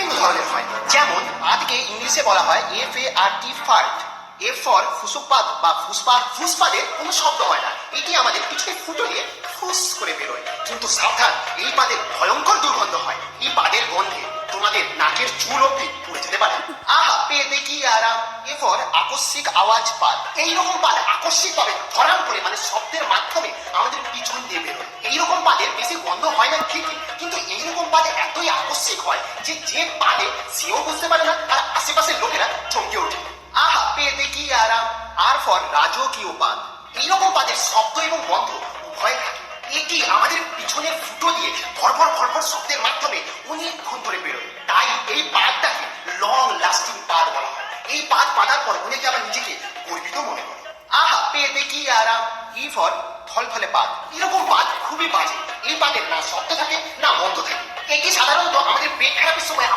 বিভিন্ন ধরনের হয়। যেমন পাদকে ইংলিশে বলা হয় FART, ফার্ট। এ ফর ফুসুকপাত বা ফুসপাত। ফুসপাদের কোনো শব্দ হয় না, এটি আমাদের পিছনে ফুটো দিয়ে ফুস করে বেরোয়। কিন্তু সাবধান, এই পাদের ভয়ঙ্কর দুর্গন্ধ হয়। এই পাদের গন্ধে তোমাদের নাকের চুল অব্দি পুড়ে যেতে পারে। আহা, পেয়ে দেখি আরাম। এ ফর আকস্মিক আওয়াজ পাদ। এইরকম পাদ আকস্মিক ভাবে ধরাম করে মানে শব্দের মাধ্যমে আমাদের পিছন দিয়ে বেরোয়। এইরকম পাদের বেশি গন্ধ হয় না ঠিকই, কিন্তু এইরকম পাদে এতই আকস্মিক হয় যে পাদে সেও বুঝতে পারে না আর আশেপাশের লোকেরা চমকে ওঠে। আহা, পেয়ে দেখি আরাম। আর ফর রাজকীয় পাদ। এইরকম পাদের শব্দ এবং গন্ধ উভয় থাকে। এটি আমাদের পিছনের ফুটো দিয়ে ভরভর ভরভর শব্দের মাধ্যমে অনেকক্ষণ ধরে বেরোয়। তাই এই পাদটাকে লং লাস্টিং পাদ বলা হয়। এই পাদ পাতার পর অনেকে আবার নিজেকে গর্বিত মনে করে। আহা, পেয়ে দেখি আরাম। ই ফর থলথলে পাদ। এরকম পাদ খুবই বাজে। এই পাদের না শব্দ থাকে না গন্ধ থাকে। এটি সাধারণত আমাদের পেট খারাপের সময়